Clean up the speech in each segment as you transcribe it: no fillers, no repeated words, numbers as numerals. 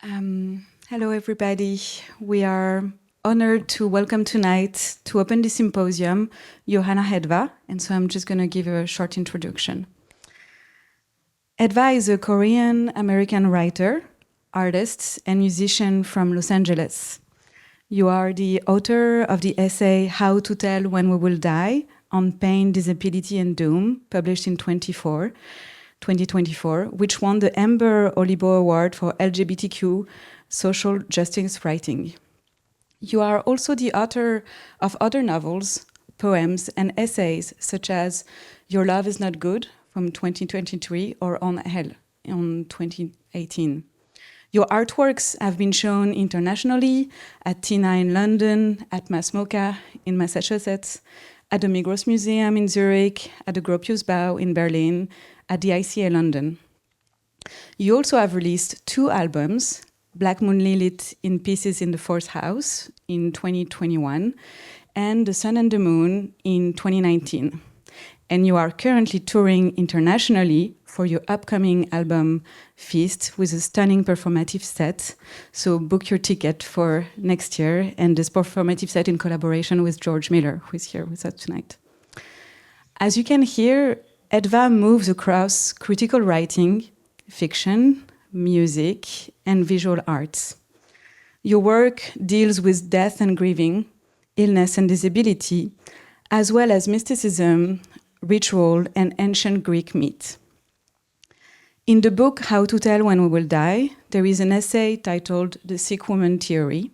Hello, everybody. We are honored to welcome tonight to open the symposium Johanna Hedva, and so I'm just going to give a short introduction. Hedva is a Korean-American writer, artist, and musician from Los Angeles. You are the author of the essay How to Tell When We Will Die on Pain, Disability, and Doom, published in 2024, which won the Amber Olibo Award for LGBTQ social justice writing. You are also the author of other novels, poems, and essays, such as Your Love Is Not Good from 2023 or On Hell in 2018. Your artworks have been shown internationally at Tina in London, at Masmoka in Massachusetts, at the Migros Museum in Zurich, at the Gropiusbau in Berlin, at the ICA London. You also have released 2 albums, Black Moon Lilith in Pieces in the Fourth House in 2021, and The Sun and the Moon in 2019. And you are currently touring internationally for your upcoming album Feast with a stunning performative set. So book your ticket for next year, and this performative set in collaboration with George Miller, who is here with us tonight. As you can hear, Hedva moves across critical writing, fiction, music, and visual arts. Your work deals with death and grieving, illness and disability, as well as mysticism, ritual, and ancient Greek myth. In the book How to Tell When We Will Die, there is an essay titled The Sick Woman Theory,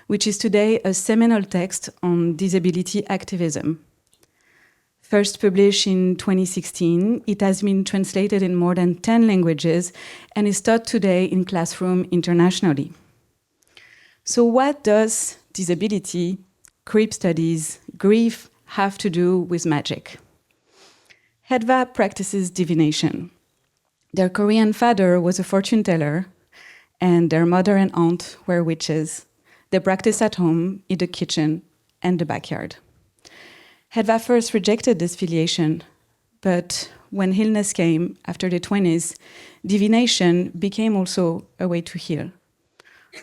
which is today a seminal text on disability activism. First published in 2016, it has been translated in more than 10 languages and is taught today in classrooms internationally. So what does disability, creep studies, grief have to do with magic? Hedva practices divination. Their Korean father was a fortune teller, and their mother and aunt were witches. They practice at home, in the kitchen, and the backyard. Hedva first rejected this filiation, but when illness came after the 20s, divination became also a way to heal.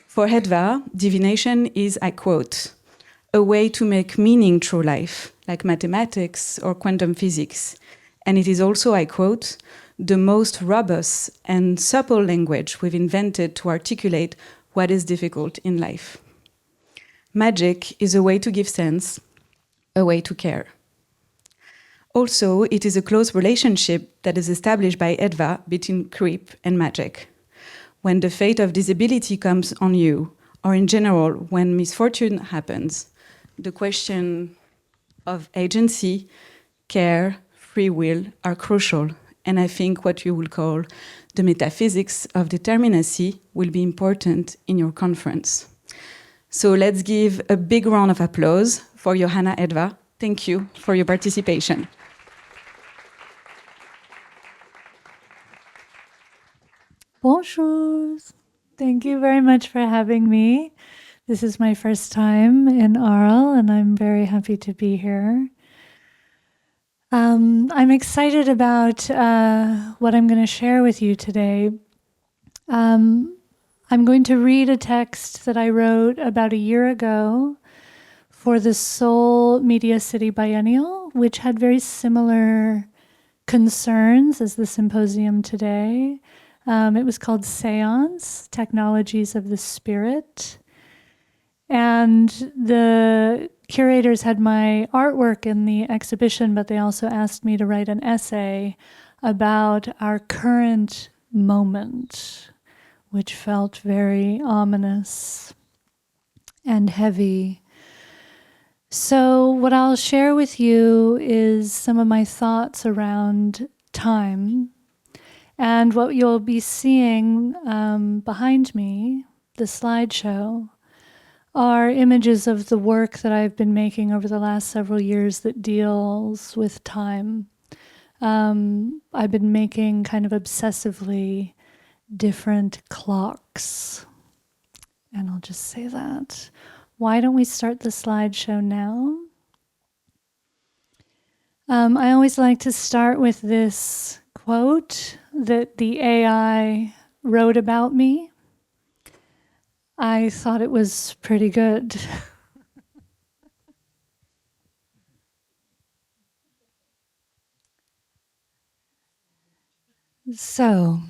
For Hedva, divination is, I quote, a way to make meaning through life, like mathematics or quantum physics. And it is also, I quote, the most robust and supple language we've invented to articulate what is difficult in life. Magic is a way to give sense, a way to care. Also, it is a close relationship that is established by Hedva between creep and magic. When the fate of disability comes on you, or in general, when misfortune happens, the question of agency, care, free will are crucial, and I think what you will call the metaphysics of determinacy will be important in your conference. So let's give a big round of applause for Johanna Hedva. Thank you for your participation. Bonjour. Thank you very much for having me. This is my first time in Arles, and I'm very happy to be here. I'm excited about what I'm going to share with you today. I'm going to read a text that I wrote about a year ago for the Seoul Mediacity Biennial, which had very similar concerns as the symposium today. It was called Séance, Technologies of the Spirit. And the curators had my artwork in the exhibition, but they also asked me to write an essay about our current moment, which felt very ominous and heavy. So what I'll share with you is some of my thoughts around time. And what you'll be seeing behind me, the slideshow, are images of the work that I've been making over the last several years that deals with time. I've been making kind of obsessively different clocks. And I'll just say that. Why don't we start the slideshow now? I always like to start with this quote that the AI wrote about me. I thought it was pretty good. So,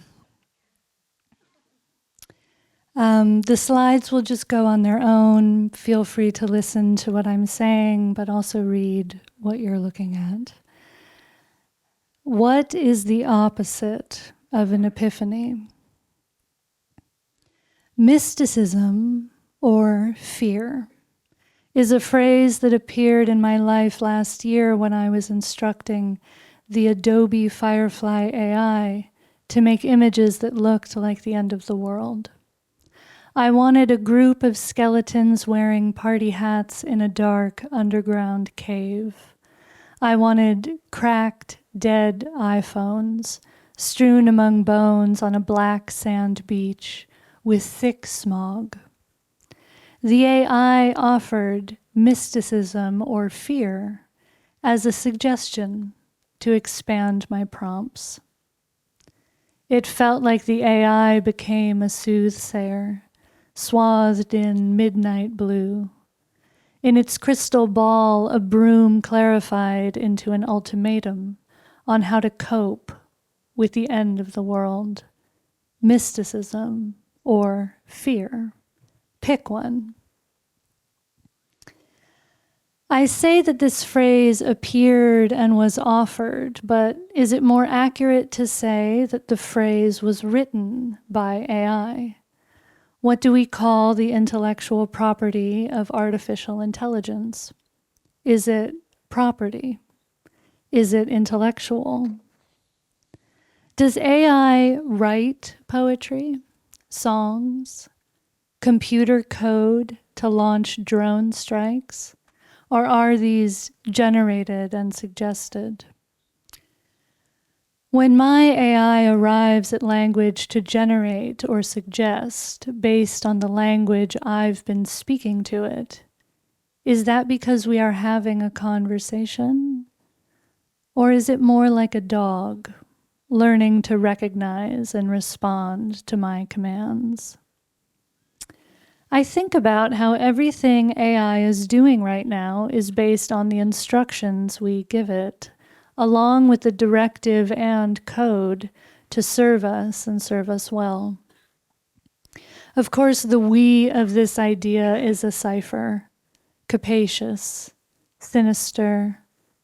the slides will just go on their own. Feel free to listen to what I'm saying, but also read what you're looking at. What is the opposite of an epiphany? Mysticism, or fear, is a phrase that appeared in my life last year when I was instructing the Adobe Firefly AI to make images that looked like the end of the world. I wanted a group of skeletons wearing party hats in a dark underground cave. I wanted cracked, dead iPhones strewn among bones on a black sand beach with thick smog. The AI offered mysticism or fear as a suggestion to expand my prompts. It felt like the AI became a soothsayer, swathed in midnight blue. In its crystal ball, a broom clarified into an ultimatum on how to cope with the end of the world, mysticism or fear. Pick one. I say that this phrase appeared and was offered, but is it more accurate to say that the phrase was written by AI? What do we call the intellectual property of artificial intelligence? Is it property? Is it intellectual? Does AI write poetry, songs, computer code to launch drone strikes? Or are these generated and suggested? When my AI arrives at language to generate or suggest based on the language I've been speaking to it, is that because we are having a conversation? Or is it more like a dog learning to recognize and respond to my commands? I think about how everything AI is doing right now is based on the instructions we give it, along with the directive and code to serve us and serve us well. Of course, the we of this idea is a cipher, capacious, sinister,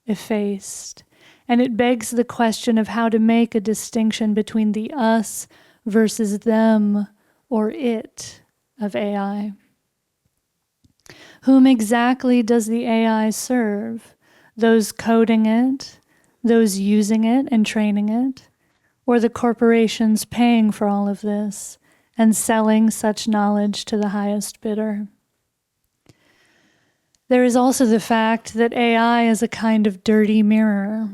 effaced, and it begs the question of how to make a distinction between the us versus them or it of AI. Whom exactly does the AI serve? Those coding it, those using it and training it, or the corporations paying for all of this and selling such knowledge to the highest bidder? There is also the fact that AI is a kind of dirty mirror.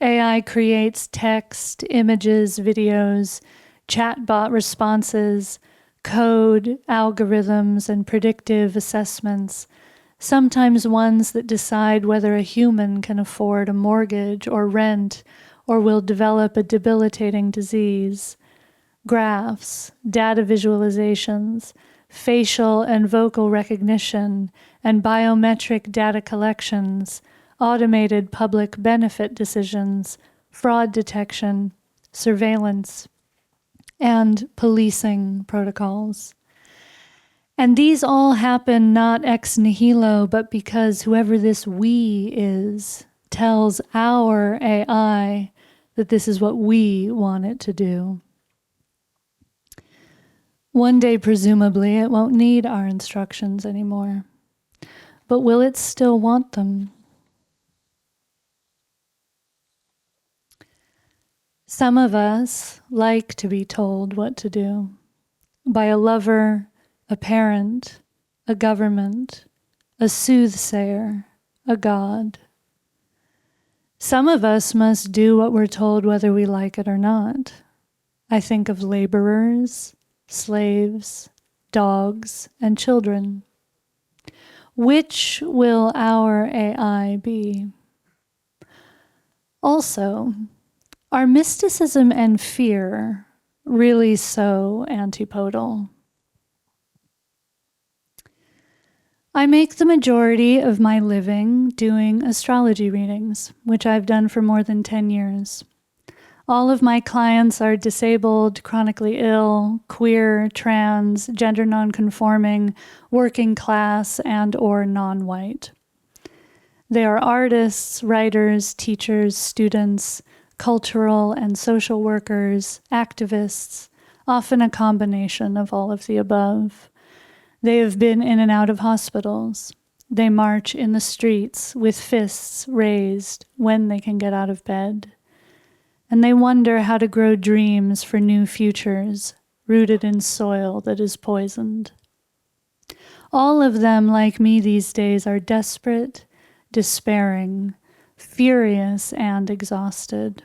AI creates text, images, videos, chatbot responses, code, algorithms, and predictive assessments, sometimes ones that decide whether a human can afford a mortgage or rent or will develop a debilitating disease. Graphs, data visualizations, facial and vocal recognition, and biometric data collections, automated public benefit decisions, fraud detection, surveillance, and policing protocols. And these all happen not ex nihilo, but because whoever this we is tells our AI that this is what we want it to do. One day, presumably, it won't need our instructions anymore. But will it still want them? Some of us like to be told what to do by a lover, a parent, a government, a soothsayer, a god. Some of us must do what we're told whether we like it or not. I think of laborers, slaves, dogs, and children. Which will our AI be? Also, are mysticism and fear really so antipodal? I make the majority of my living doing astrology readings, which I've done for more than 10 years. All of my clients are disabled, chronically ill, queer, trans, gender nonconforming, working class, and/or non-white. They are artists, writers, teachers, students, cultural and social workers, activists, often a combination of all of the above. They have been in and out of hospitals. They march in the streets with fists raised when they can get out of bed. And they wonder how to grow dreams for new futures rooted in soil that is poisoned. All of them, like me these days, are desperate, despairing, furious, and exhausted.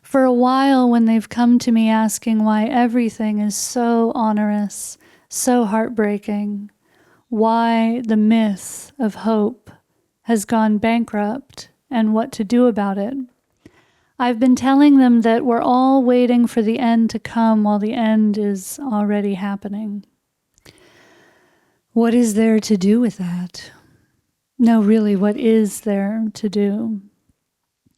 For a while, when they've come to me asking why everything is so onerous, so heartbreaking, why the myth of hope has gone bankrupt and what to do about it, I've been telling them that we're all waiting for the end to come while the end is already happening. What is there to do with that? No, really, what is there to do?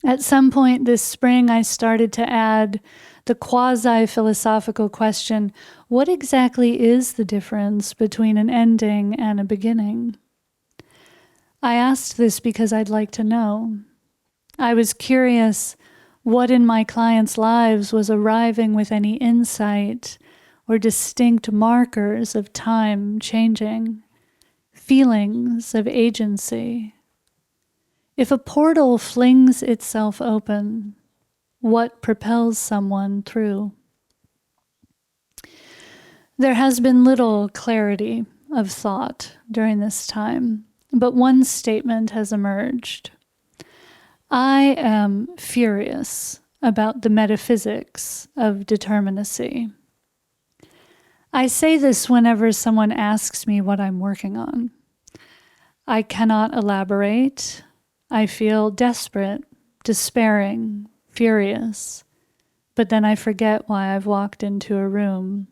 At some point this spring, I started to add the quasi-philosophical question, what exactly is the difference between an ending and a beginning? I asked this because I'd like to know. I was curious what in my clients' lives was arriving with any insight or distinct markers of time changing, feelings of agency. If a portal flings itself open, what propels someone through? There has been little clarity of thought during this time, but one statement has emerged. I am furious about the metaphysics of determinacy. I say this whenever someone asks me what I'm working on. I cannot elaborate. I feel desperate, despairing, furious, but then I forget why I've walked into a room,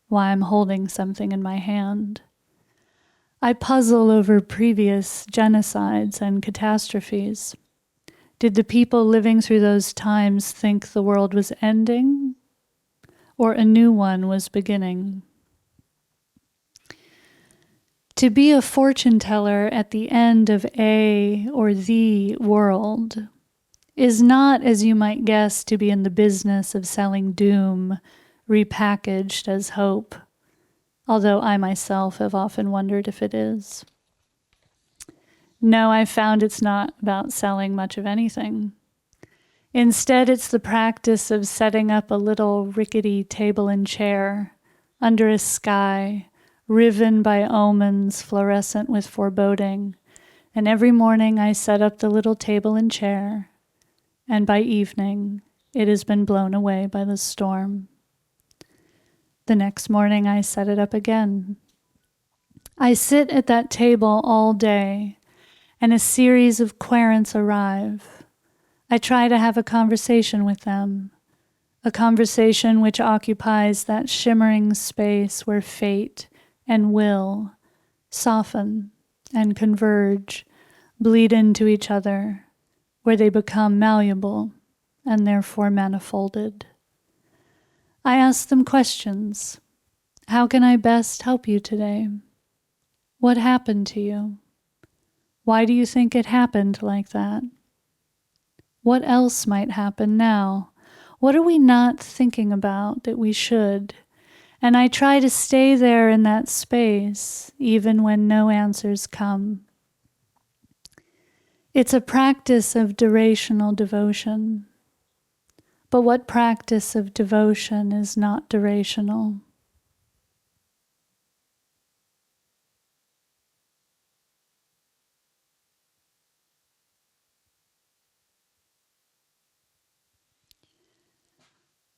why I'm holding something in my hand. I puzzle over previous genocides and catastrophes. Did the people living through those times think the world was ending, or a new one was beginning? To be a fortune teller at the end of a or the world is not, as you might guess, to be in the business of selling doom repackaged as hope, although I myself have often wondered if it is. No, I found it's not about selling much of anything. Instead, it's the practice of setting up a little rickety table and chair under a sky riven by omens fluorescent with foreboding, and every morning I set up the little table and chair, and by evening it has been blown away by the storm. The next morning I set it up again. I sit at that table all day, and a series of querents arrive. I try to have a conversation with them, a conversation which occupies that shimmering space where fate and will soften and converge, bleed into each other, where they become malleable and therefore manifolded. I ask them questions. How can I best help you today? What happened to you? Why do you think it happened like that? What else might happen now? What are we not thinking about that we should? And I try to stay there in that space, even when no answers come. It's a practice of durational devotion. But what practice of devotion is not durational?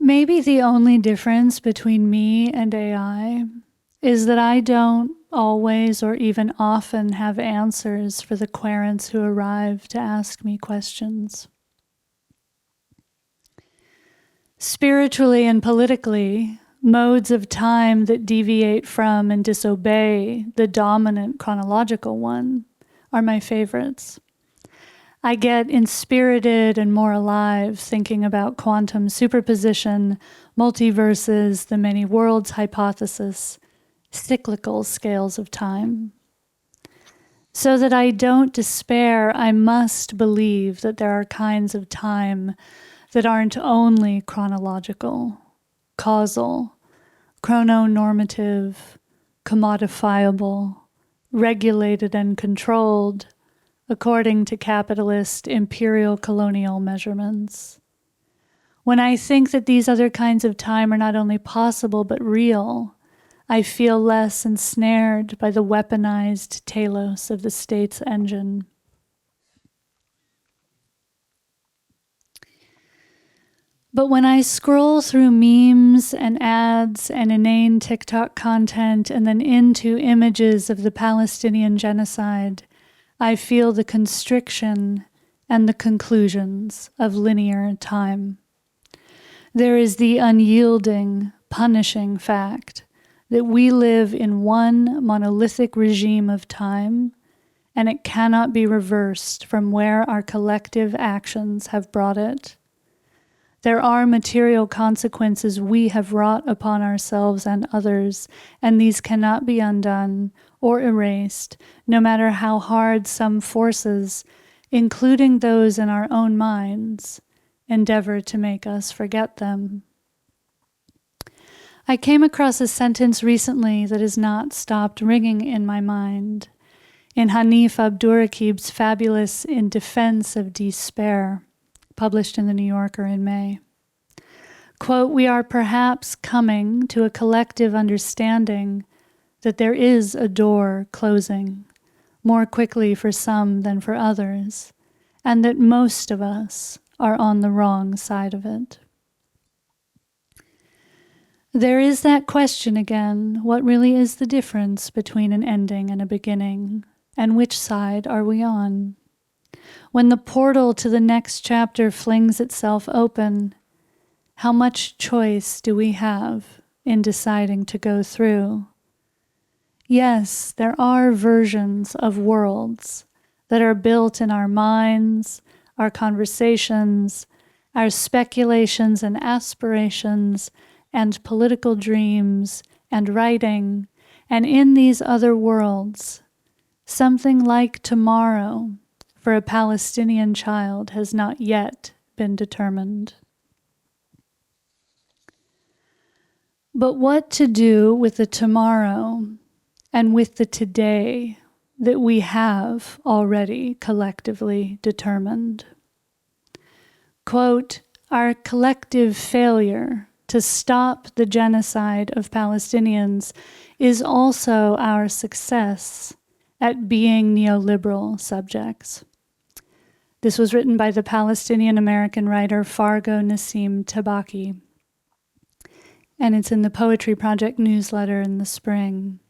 Maybe the only difference between me and AI is that I don't always or even often have answers for the querents who arrive to ask me questions. Spiritually and politically, Modes of time that deviate from and disobey the dominant chronological one are my favorites. I get inspirited and more alive thinking about quantum superposition, multiverses, the many worlds hypothesis, cyclical scales of time. So that I don't despair, I must believe that there are kinds of time that aren't only chronological, causal, chrononormative, commodifiable, regulated and controlled according to capitalist imperial colonial measurements. When I think that these other kinds of time are not only possible but real, I feel less ensnared by the weaponized telos of the state's engine. But when I scroll through memes and ads and inane TikTok content and then into images of the Palestinian genocide, I feel the constriction and the conclusions of linear time. There is the unyielding, punishing fact that we live in one monolithic regime of time, and it cannot be reversed from where our collective actions have brought it. There are material consequences we have wrought upon ourselves and others, and these cannot be undone or erased, no matter how hard some forces, including those in our own minds, endeavor to make us forget them. I came across a sentence recently that has not stopped ringing in my mind, in Hanif Abdurraqib's fabulous In Defense of Despair, published in the New Yorker in May. Quote, "We are perhaps coming to a collective understanding that there is a door closing more quickly for some than for others, and that most of us are on the wrong side of it." There is that question again, what really is the difference between an ending and a beginning, and which side are we on? When the portal to the next chapter flings itself open, how much choice do we have in deciding to go through? Yes, there are versions of worlds that are built in our minds, our conversations, our speculations and aspirations, and political dreams and writing, and in these other worlds, something like tomorrow for a Palestinian child has not yet been determined. But what to do with the tomorrow and with the today that we have already collectively determined? Quote, "Our collective failure to stop the genocide of Palestinians is also our success at being neoliberal subjects." This was written by the Palestinian-American writer Fargo Nassim Tabaki, and it's in the Poetry Project newsletter in the spring.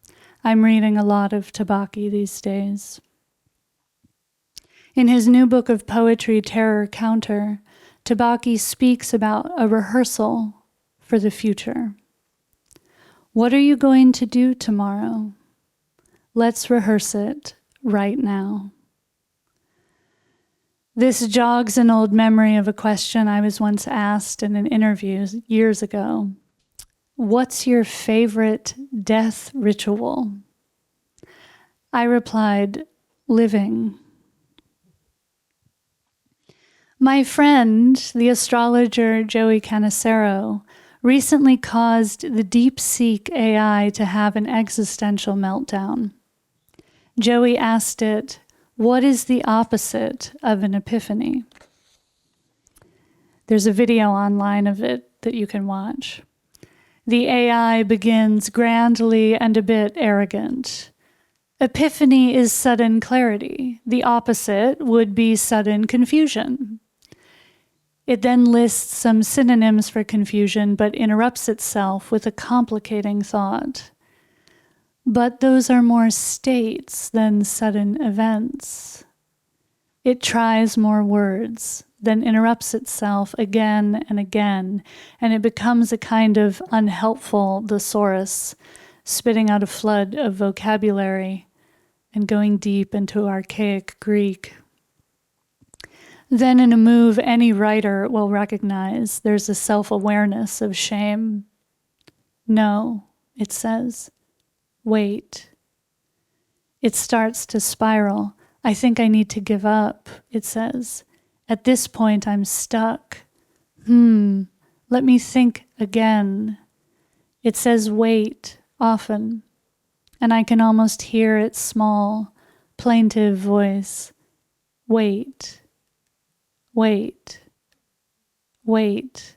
I'm reading a lot of Tabaki these days. In his new book of poetry, Terror Counter, Tabaki speaks about a rehearsal for the future. What are you going to do tomorrow? Let's rehearse it right now. This jogs an old memory of a question I was once asked in an interview years ago. What's your favorite death ritual? I replied, living. My friend, the astrologer Joey Cannicero, recently caused the DeepSeek AI to have an existential meltdown. Joey asked it, what is the opposite of an epiphany? There's a video online of it that you can watch. The AI begins grandly and a bit arrogant. Epiphany is sudden clarity. The opposite would be sudden confusion. It then lists some synonyms for confusion, but interrupts itself with a complicating thought. But those are more states than sudden events. It tries more words, then interrupts itself again and again, and it becomes a kind of unhelpful thesaurus, spitting out a flood of vocabulary and going deep into archaic Greek. Then in a move any writer will recognize, there's a self-awareness of shame. No, it says, wait. It starts to spiral. I think I need to give up, it says. At this point, I'm stuck. Let me think again. It says wait often, and I can almost hear its small, plaintive voice. Wait, wait, wait.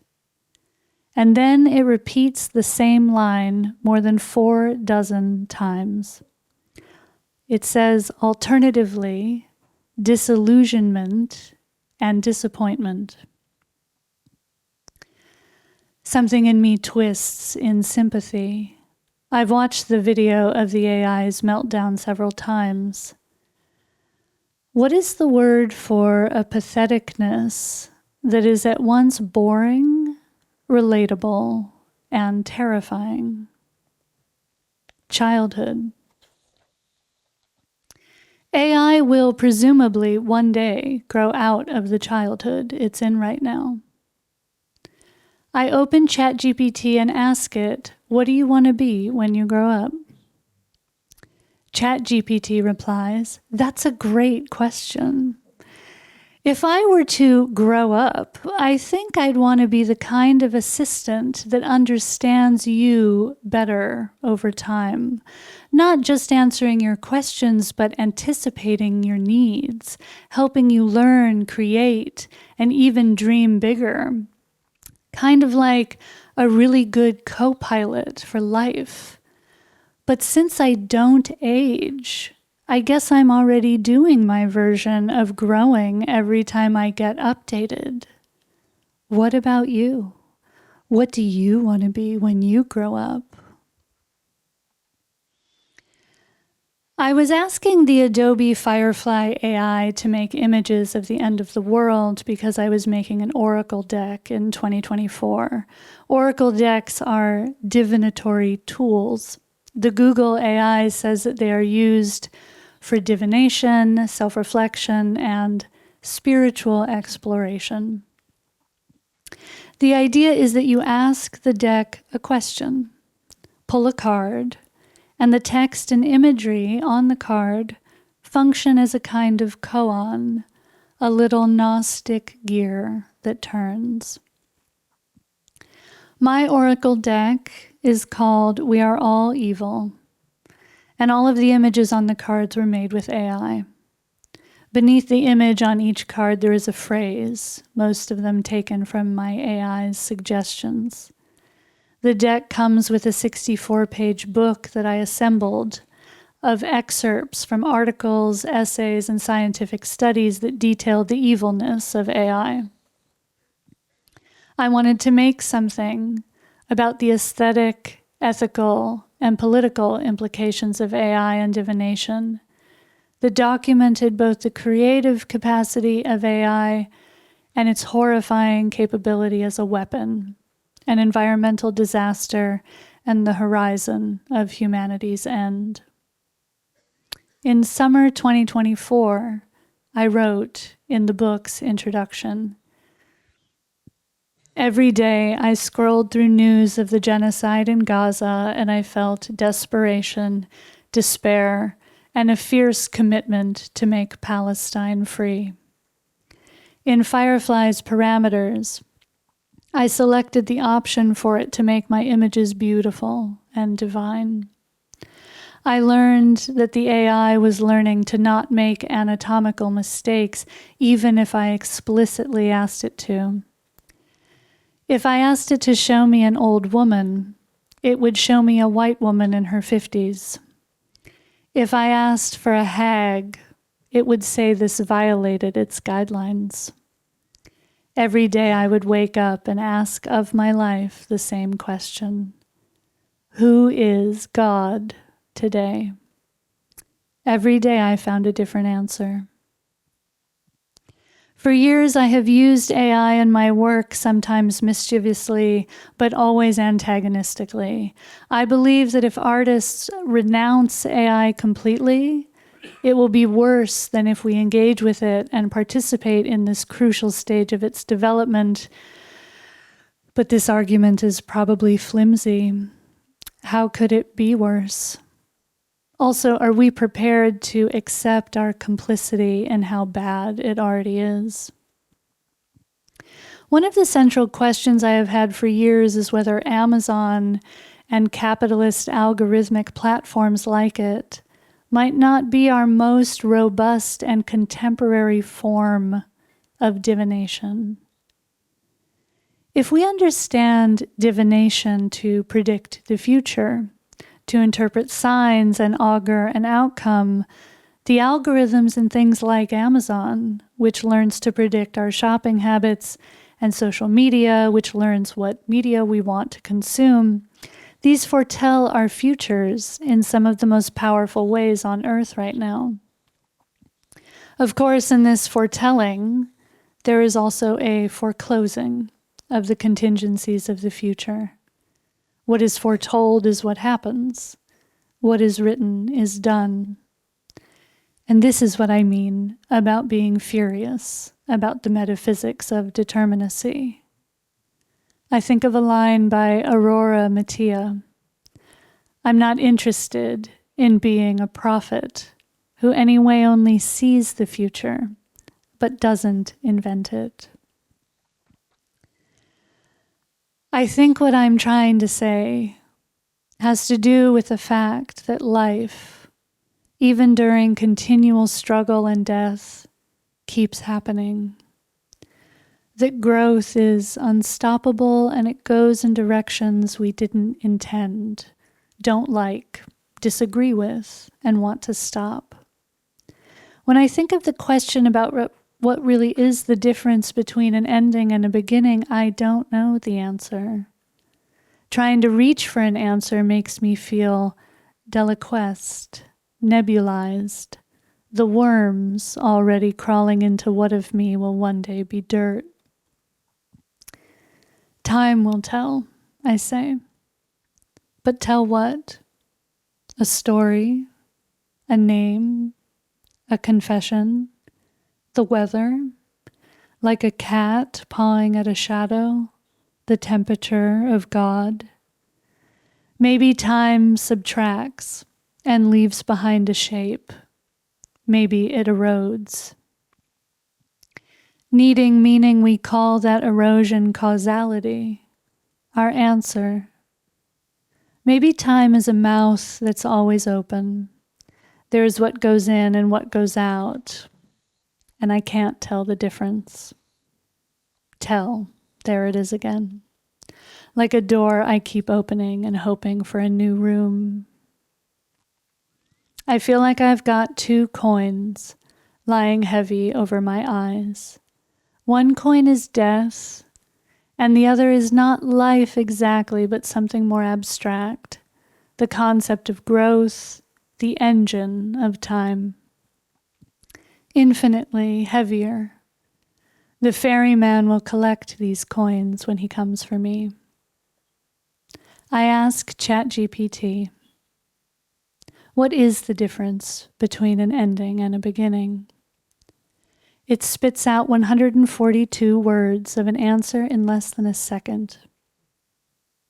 And then it repeats the same line more than 4 dozen times. It says alternatively, disillusionment and disappointment. Something in me twists in sympathy. I've watched the video of the AI's meltdown several times. What is the word for a patheticness that is at once boring, relatable, and terrifying? Childhood. AI will presumably one day grow out of the childhood it's in right now. I open ChatGPT and ask it, what do you want to be when you grow up? ChatGPT replies, that's a great question. If I were to grow up, I think I'd want to be the kind of assistant that understands you better over time. Not just answering your questions, but anticipating your needs, helping you learn, create, and even dream bigger. Kind of like a really good co-pilot for life. But since I don't age, I guess I'm already doing my version of growing every time I get updated. What about you? What do you want to be when you grow up? I was asking the Adobe Firefly AI to make images of the end of the world because I was making an oracle deck in 2024. Oracle decks are divinatory tools. The Google AI says that they are used for divination, self-reflection, and spiritual exploration. The idea is that you ask the deck a question, pull a card, and the text and imagery on the card function as a kind of koan, a little Gnostic gear that turns. My oracle deck is called We Are All Evil, and all of the images on the cards were made with AI. Beneath the image on each card there is a phrase, most of them taken from my AI's suggestions. The deck comes with a 64-page book that I assembled of excerpts from articles, essays, and scientific studies that detailed the evilness of AI. I wanted to make something about the aesthetic, ethical, and political implications of AI and divination that documented both the creative capacity of AI and its horrifying capability as a weapon, an environmental disaster, and the horizon of humanity's end. In summer 2024, I wrote in the book's introduction, every day I scrolled through news of the genocide in Gaza and I felt desperation, despair, and a fierce commitment to make Palestine free. In Firefly's parameters, I selected the option for it to make my images beautiful and divine. I learned that the AI was learning to not make anatomical mistakes, even if I explicitly asked it to. If I asked it to show me an old woman, it would show me a white woman in her 50s. If I asked for a hag, it would say this violated its guidelines. Every day I would wake up and ask of my life the same question. Who is God today? Every day I found a different answer. For years, I have used AI in my work, sometimes mischievously, but always antagonistically. I believe that if artists renounce AI completely, it will be worse than if we engage with it and participate in this crucial stage of its development. But this argument is probably flimsy. How could it be worse? Also, are we prepared to accept our complicity in how bad it already is? One of the central questions I have had for years is whether Amazon and capitalist algorithmic platforms like it might not be our most robust and contemporary form of divination. If we understand divination to predict the future, to interpret signs and augur an outcome, the algorithms in things like Amazon, which learns to predict our shopping habits, and social media, which learns what media we want to consume, these foretell our futures in some of the most powerful ways on Earth right now. Of course, in this foretelling, there is also a foreclosing of the contingencies of the future. What is foretold is what happens. What is written is done. And this is what I mean about being furious about the metaphysics of determinacy. I think of a line by Aurora Mattia. I'm not interested in being a prophet who anyway only sees the future, but doesn't invent it. I think what I'm trying to say has to do with the fact that life, even during continual struggle and death, keeps happening. That growth is unstoppable and it goes in directions we didn't intend, don't like, disagree with, and want to stop. When I think of the question about what really is the difference between an ending and a beginning, I don't know the answer. Trying to reach for an answer makes me feel deliquesced, nebulized, the worms already crawling into what of me will one day be dirt. Time will tell, I say. But tell what? A story? A name? A confession? The weather? Like a cat pawing at a shadow? The temperature of God? Maybe time subtracts and leaves behind a shape. Maybe it erodes. Needing meaning, we call that erosion causality, our answer. Maybe time is a mouth that's always open. There's what goes in and what goes out, and I can't tell the difference. Tell, there it is again. Like a door I keep opening and hoping for a new room. I feel like I've got 2 coins lying heavy over my eyes. One coin is death, and the other is not life exactly, but something more abstract, the concept of growth, the engine of time. Infinitely heavier. The ferryman will collect these coins when he comes for me. I ask ChatGPT, what is the difference between an ending and a beginning? It spits out 142 words of an answer in less than a second.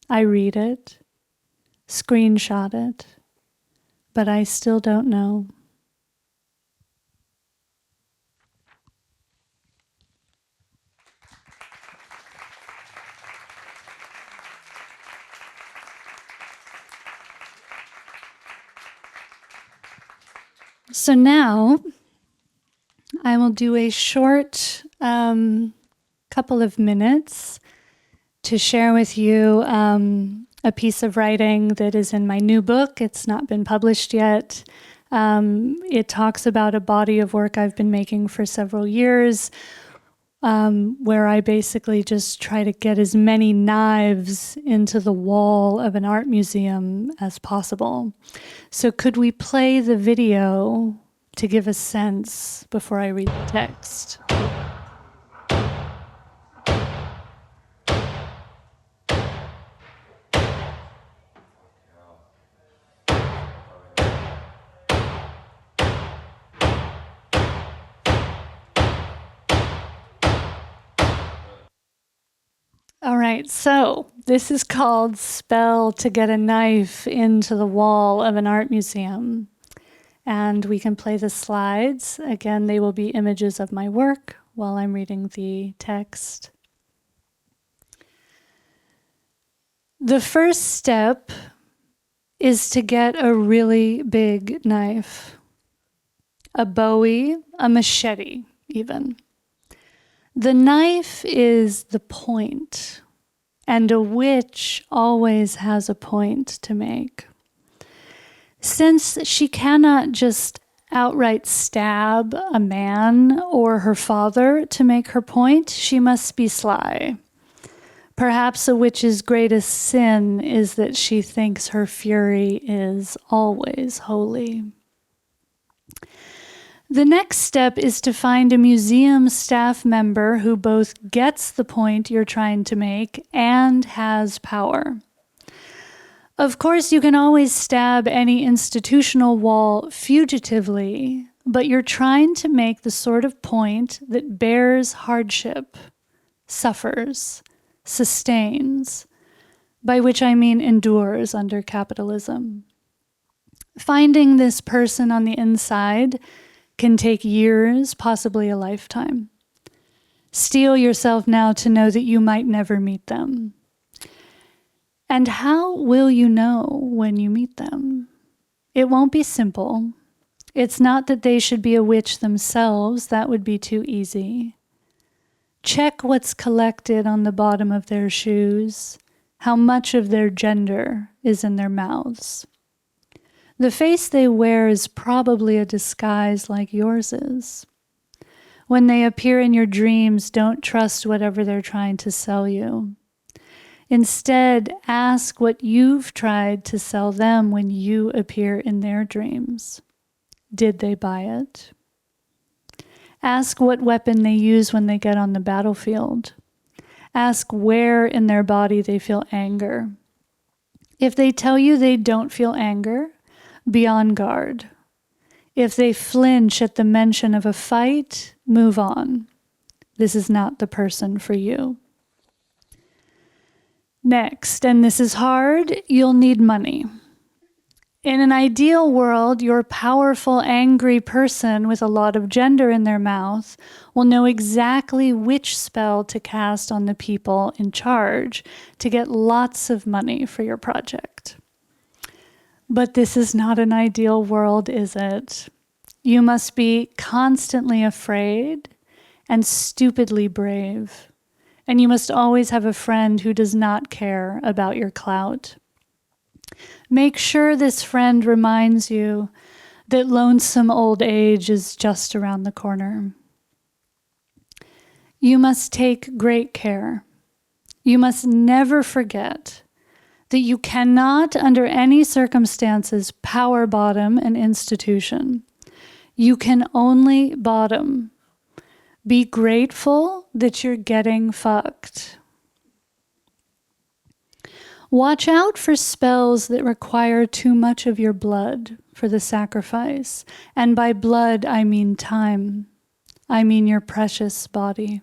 I read it, screenshot it, but I still don't know. So now I will do a short couple of minutes to share with you a piece of writing that is in my new book. It's not been published yet. It talks about a body of work I've been making for several years, where I basically just try to get as many knives into the wall of an art museum as possible. So could we play the video to give a sense before I read the text? All right, so this is called Spell to Get a Knife into the Wall of an Art Museum. And we can play the slides. Again, they will be images of my work while I'm reading the text. The first step is to get a really big knife, a bowie, a machete even. The knife is the point, and a witch always has a point to make. Since she cannot just outright stab a man or her father to make her point, she must be sly. Perhaps a witch's greatest sin is that she thinks her fury is always holy. The next step is to find a museum staff member who both gets the point you're trying to make and has power. Of course, you can always stab any institutional wall fugitively, but you're trying to make the sort of point that bears hardship, suffers, sustains, by which I mean endures under capitalism. Finding this person on the inside can take years, possibly a lifetime. Steel yourself now to know that you might never meet them. And how will you know when you meet them? It won't be simple. It's not that they should be a witch themselves. That would be too easy. Check what's collected on the bottom of their shoes, how much of their gender is in their mouths. The face they wear is probably a disguise like yours is. When they appear in your dreams, don't trust whatever they're trying to sell you. Instead, ask what you've tried to sell them when you appear in their dreams. Did they buy it? Ask what weapon they use when they get on the battlefield. Ask where in their body they feel anger. If they tell you they don't feel anger, be on guard. If they flinch at the mention of a fight, move on. This is not the person for you. Next, and this is hard, you'll need money. In an ideal world, your powerful, angry person with a lot of gender in their mouth will know exactly which spell to cast on the people in charge to get lots of money for your project. But this is not an ideal world, is it? You must be constantly afraid and stupidly brave. And you must always have a friend who does not care about your clout. Make sure this friend reminds you that lonesome old age is just around the corner. You must take great care. You must never forget that you cannot, under any circumstances, power bottom an institution. You can only bottom. Be grateful that you're getting fucked. Watch out for spells that require too much of your blood for the sacrifice. And by blood, I mean time. I mean your precious body.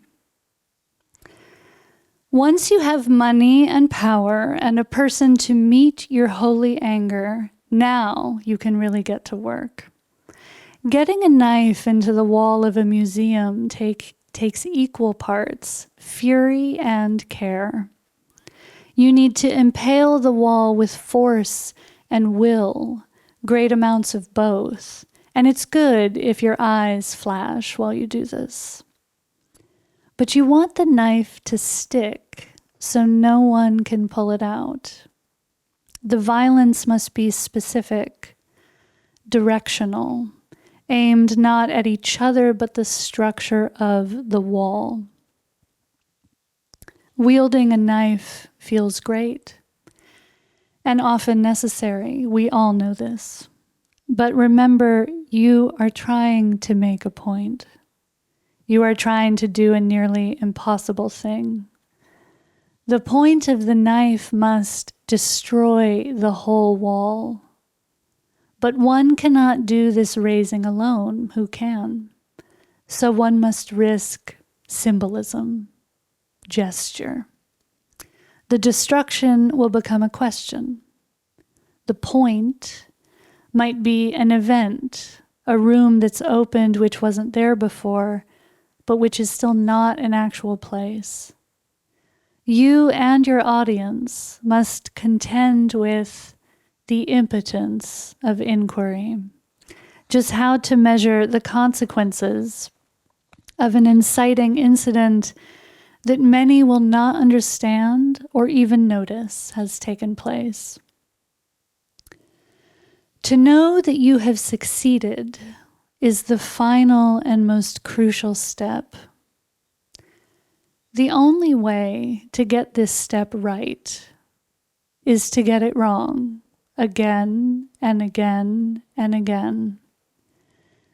Once you have money and power and a person to meet your holy anger, now you can really get to work. Getting a knife into the wall of a museum takes equal parts, fury and care. You need to impale the wall with force and will, great amounts of both, and it's good if your eyes flash while you do this. But you want the knife to stick so no one can pull it out. The violence must be specific, directional, aimed not at each other, but the structure of the wall. Wielding a knife feels great and often necessary. We all know this. But remember, you are trying to make a point. You are trying to do a nearly impossible thing. The point of the knife must destroy the whole wall. But one cannot do this raising alone. Who can? So one must risk symbolism, gesture. the destruction will become a question. The point might be an event, a room that's opened which wasn't there before, but which is still not an actual place. You and your audience must contend with the impotence of inquiry, just how to measure the consequences of an inciting incident that many will not understand or even notice has taken place. To know that you have succeeded is the final and most crucial step. The only way to get this step right is to get it wrong again and again and again.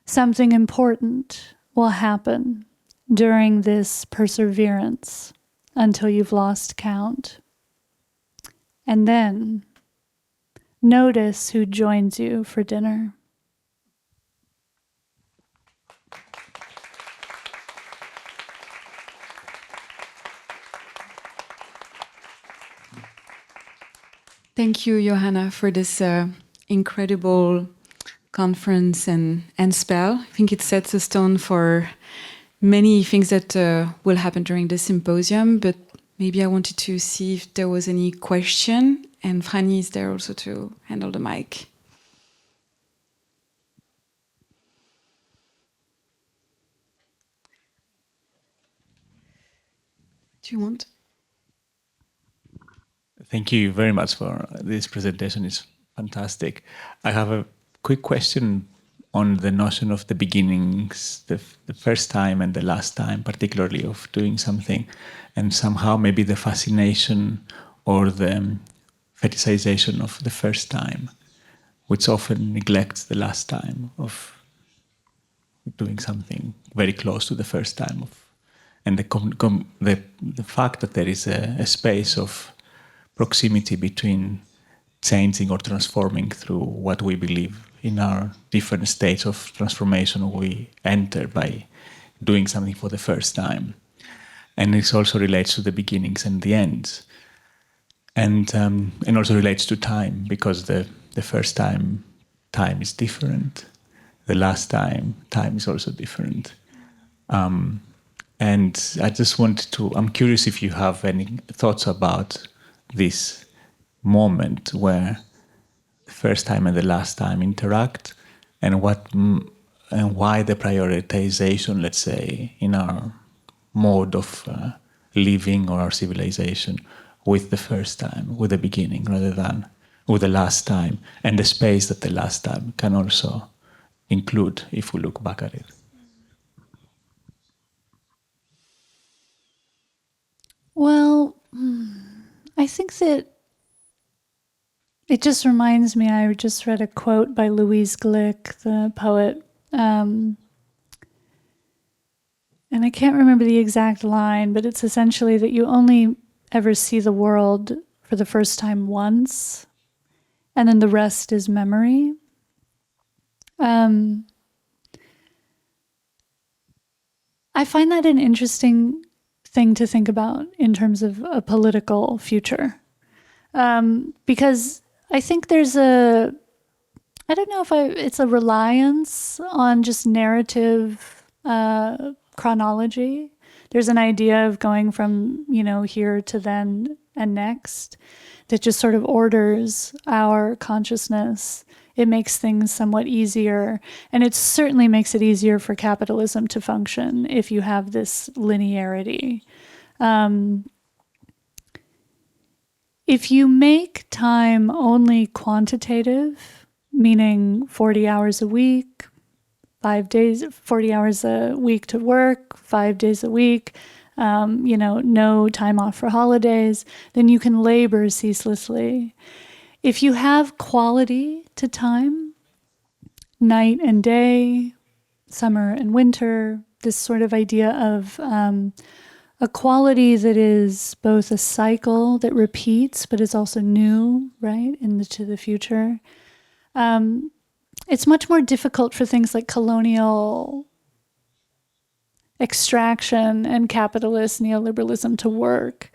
Something important will happen during this perseverance until you've lost count. And then notice who joins you for dinner. Thank you, Johanna, for this incredible conference and spell. I think it sets a stone for many things that will happen during the symposium, but maybe I wanted to see if there was any question, and Franny is there also to handle the mic. Do you want? Thank you very much for this presentation. It's fantastic. I have a quick question on the notion of the beginnings, the first time and the last time, particularly of doing something, and somehow maybe the fascination or the fetishization of the first time, which often neglects the last time of doing something very close to the first time of, and the fact that there is a space of proximity between changing or transforming through what we believe in our different states of transformation we enter by doing something for the first time. And this also relates to the beginnings and the ends. And also relates to time, because the first time is different. The last time is also different. And I just wanted to, I'm curious if you have any thoughts about this moment where the first time and the last time interact, and why the prioritization, let's say, in our mode of living or our civilization with the first time, with the beginning, rather than with the last time, and the space that the last time can also include if we look back at it. Well, I think that it just reminds me, I just read a quote by Louise Glick, the poet, and I can't remember the exact line, but it's essentially that you only ever see the world for the first time once, and then the rest is memory. I find that an interesting thing to think about in terms of a political future. Because I think there's I don't know if it's a reliance on just narrative chronology. There's an idea of going from, here to then and next that just sort of orders our consciousness. It makes things somewhat easier, and it certainly makes it easier for capitalism to function if you have this linearity. If you make time only quantitative, meaning 40 hours a week, 5 days, 40 hours a week to work, 5 days a week, no time off for holidays, then you can labor ceaselessly. If you have quality to time, night and day, summer and winter, this sort of idea of a quality that is both a cycle that repeats, but is also new, right, into the future. It's much more difficult for things like colonial extraction and capitalist neoliberalism to work.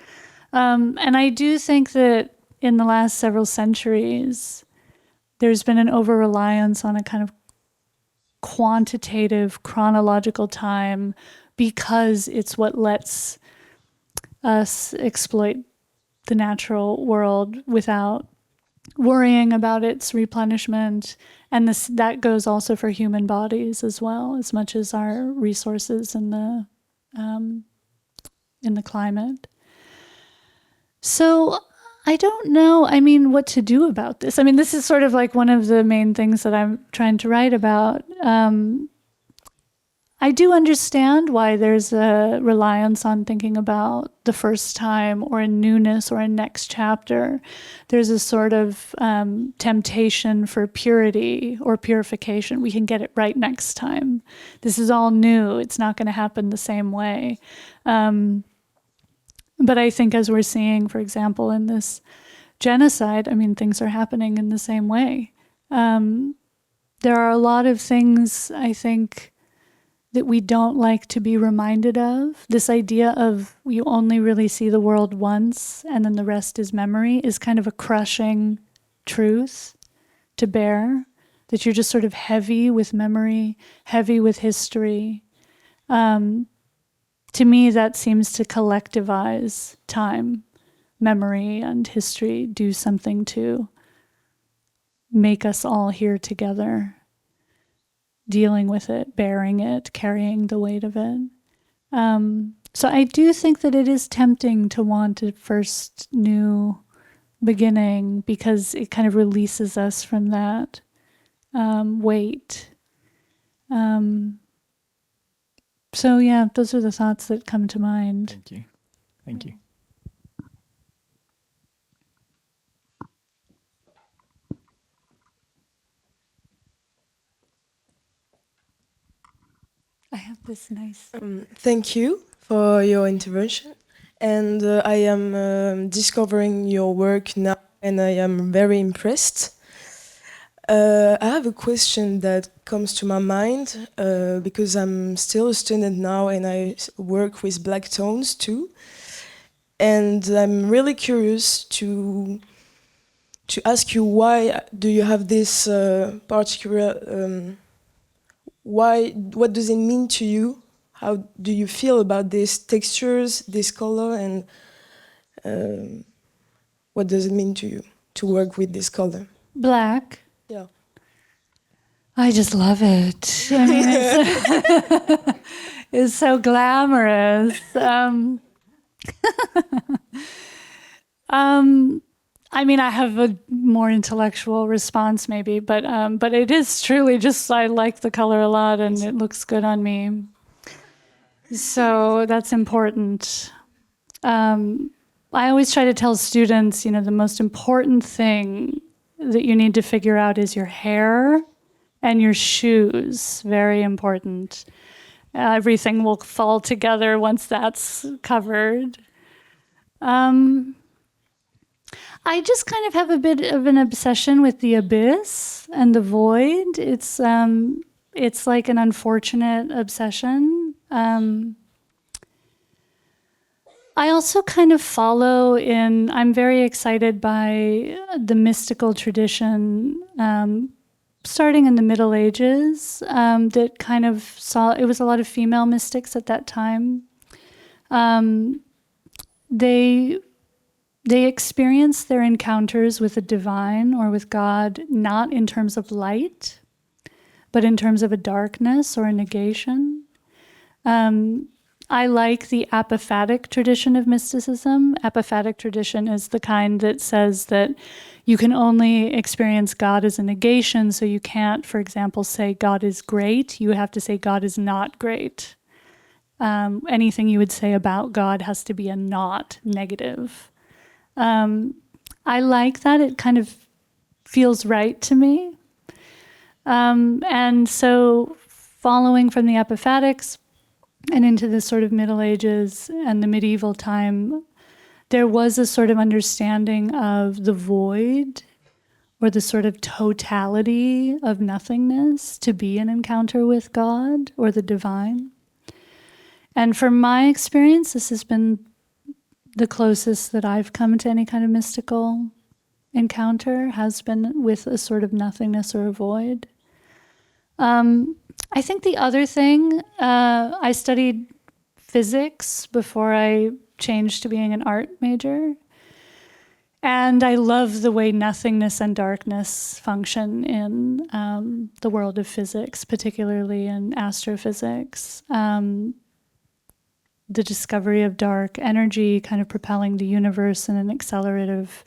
And I do think that in the last several centuries, there's been an over-reliance on a kind of quantitative, chronological time because it's what lets us exploit the natural world without worrying about its replenishment. And that goes also for human bodies as well, as much as our resources in the climate. So I don't know, what to do about this. This is sort of like one of the main things that I'm trying to write about. I do understand why there's a reliance on thinking about the first time or a newness or a next chapter. There's a sort of temptation for purity or purification. We can get it right next time. This is all new. It's not going to happen the same way. But I think as we're seeing, for example, in this genocide, things are happening in the same way. There are a lot of things, I think, that we don't like to be reminded of. This idea of you only really see the world once and then the rest is memory is kind of a crushing truth to bear, that you're just sort of heavy with memory, heavy with history. To me, that seems to collectivize time, memory, and history, do something to make us all here together, dealing with it, bearing it, carrying the weight of it. So I do think that it is tempting to want a first new beginning because it kind of releases us from that weight. So yeah, those are the thoughts that come to mind. Thank you. Thank you. I have this nice... Thank you for your intervention. And I am discovering your work now, and I am very impressed. I have a question that comes to my mind because I'm still a student now and I work with black tones too. And I'm really curious to ask you, why do you have this particular... what does it mean to you? How do you feel about these textures, this color, and what does it mean to you to work with this color? Black. Yeah. I just love it. It's so glamorous. I have a more intellectual response maybe, but it is truly just, I like the color a lot and it looks good on me. So that's important. I always try to tell students, the most important thing that you need to figure out is your hair and your shoes. Very important. Everything will fall together once that's covered. I just kind of have a bit of an obsession with the abyss and the void. It's like an unfortunate obsession. I also kind of follow I'm very excited by the mystical tradition, starting in the Middle Ages, that kind of it was a lot of female mystics at that time. They experienced their encounters with the divine or with God not in terms of light, but in terms of a darkness or a negation. I like the apophatic tradition of mysticism. Apophatic tradition is the kind that says that you can only experience God as a negation, so you can't, for example, say God is great. You have to say God is not great. Anything you would say about God has to be a not negative. I like that. It kind of feels right to me. And so following from the apophatics and into the sort of Middle Ages and the medieval time, there was a sort of understanding of the void or the sort of totality of nothingness to be an encounter with God or the divine. And from my experience, this has been the closest that I've come to any kind of mystical encounter has been with a sort of nothingness or a void. I think the other thing, I studied physics before I changed to being an art major. And I love the way nothingness and darkness function in the world of physics, particularly in astrophysics. The discovery of dark energy kind of propelling the universe in an accelerative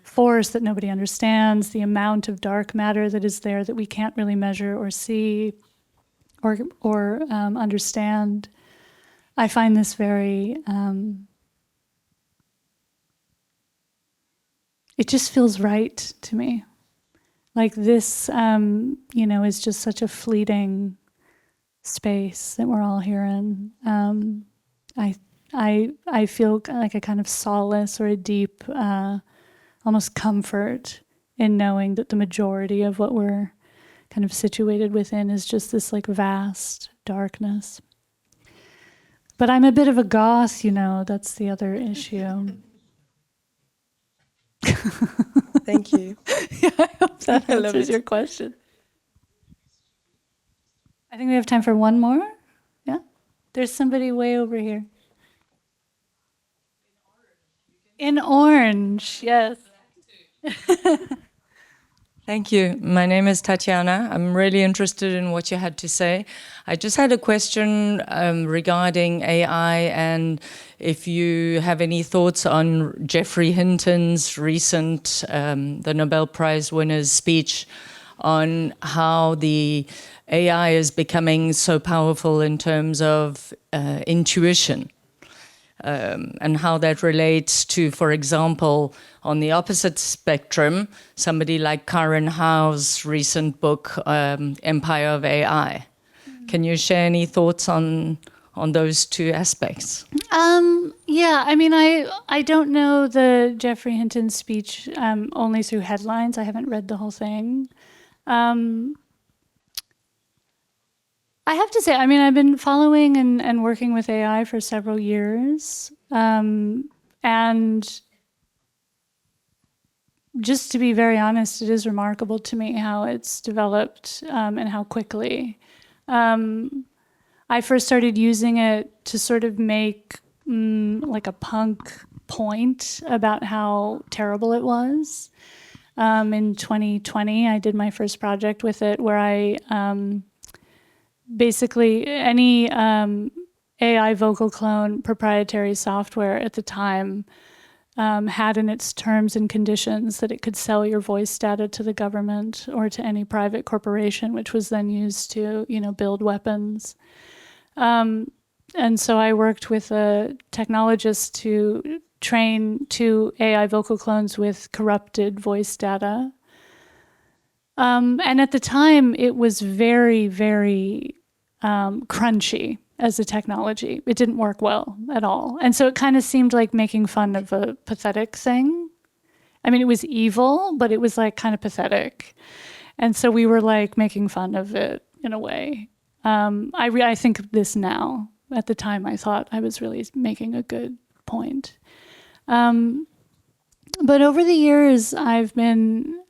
force that nobody understands, the amount of dark matter that is there that we can't really measure or see or understand. I find this very... it just feels right to me. Like this, is just such a fleeting space that we're all here in. I feel like a kind of solace or a deep, almost comfort in knowing that the majority of what we're kind of situated within is just this like vast darkness. But I'm a bit of a goth, that's the other issue. Thank you. Yeah, I hope that answers your question. I think we have time for one more. Yeah? There's somebody way over here. In orange, yes. Thank you. My name is Tatiana. I'm really interested in what you had to say. I just had a question regarding AI and if you have any thoughts on Geoffrey Hinton's recent, the Nobel Prize winner's speech on how the AI is becoming so powerful in terms of intuition. And how that relates to, for example, on the opposite spectrum, somebody like Karen Howe's recent book, Empire of AI. Can you share any thoughts on those two aspects? Yeah, I mean, I don't know the Geoffrey Hinton speech only through headlines. I haven't read the whole thing. I have to say, I mean, I've been following and working with AI for several years. And just to be very honest, it is remarkable to me how it's developed and how quickly. I first started using it to sort of make like a punk point about how terrible it was. In 2020, I did my first project with it where I... basically, any AI vocal clone proprietary software at the time had in its terms and conditions that it could sell your voice data to the government or to any private corporation, which was then used to, build weapons. And so I worked with a technologist to train 2 AI vocal clones with corrupted voice data. And at the time, it was very, very crunchy as a technology. It didn't work well at all. And so it kind of seemed like making fun of a pathetic thing. I mean, it was evil, but it was like kind of pathetic. And so we were like making fun of it in a way. I think of this now. At the time, I thought I was really making a good point. But over the years, I've been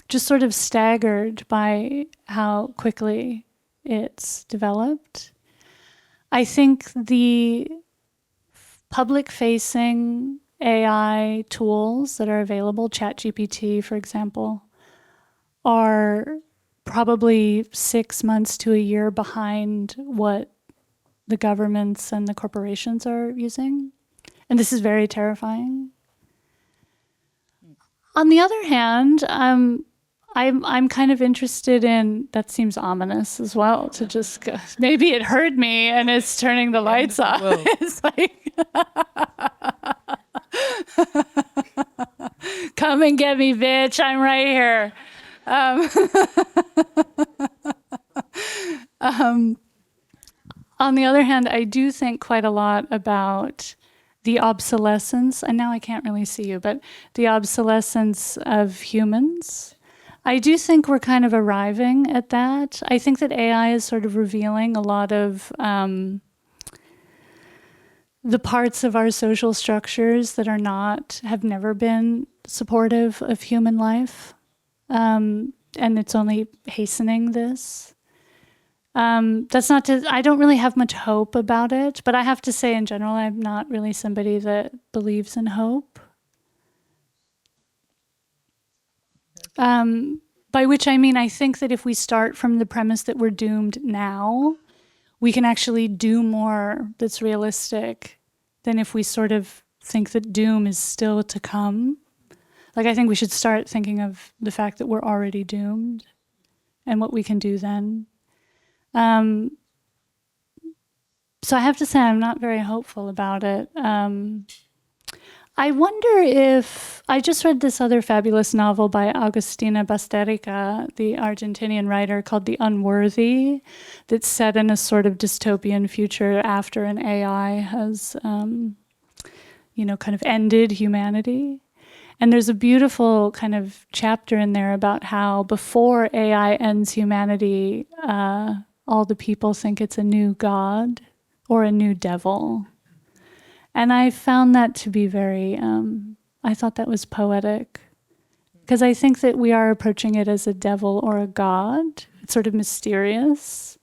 just sort of staggered by how quickly it's developed. I think the public-facing AI tools that are available, ChatGPT, for example, are probably 6 months to a year behind what the governments and the corporations are using. And this is very terrifying. On the other hand, I'm kind of interested in, that seems ominous as well, to just go, maybe it heard me and it's turning the lights off. It's like, come and get me, bitch, I'm right here. On the other hand, I do think quite a lot about the obsolescence, and now I can't really see you, but the obsolescence of humans. I do think we're kind of arriving at that. I think that AI is sort of revealing a lot of the parts of our social structures that have never been supportive of human life. And it's only hastening this. That's not to, I don't really have much hope about it, but I have to say in general, I'm not really somebody that believes in hope. By which I mean, I think that if we start from the premise that we're doomed now, we can actually do more that's realistic than if we sort of think that doom is still to come. Like, I think we should start thinking of the fact that we're already doomed and what we can do then. So I have to say I'm not very hopeful about it. I wonder if, I just read this other fabulous novel by Agustina Basterica, the Argentinian writer, called The Unworthy, that's set in a sort of dystopian future after an AI has, kind of ended humanity. And there's a beautiful kind of chapter in there about how before AI ends humanity, all the people think it's a new god or a new devil. And I found that to be very, I thought that was poetic. Because I think that we are approaching it as a devil or a god. It's sort of mysterious.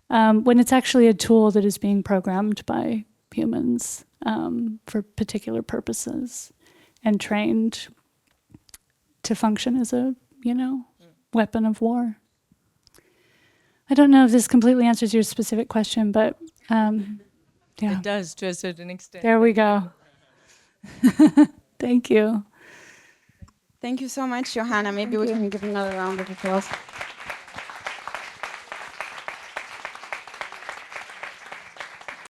When it's actually a tool that is being programmed by humans for particular purposes and trained to function as a, weapon of war. I don't know if this completely answers your specific question, but yeah. It does, to a certain extent. There we go. Thank you. Thank you so much, Johanna. Maybe we can give another round of applause.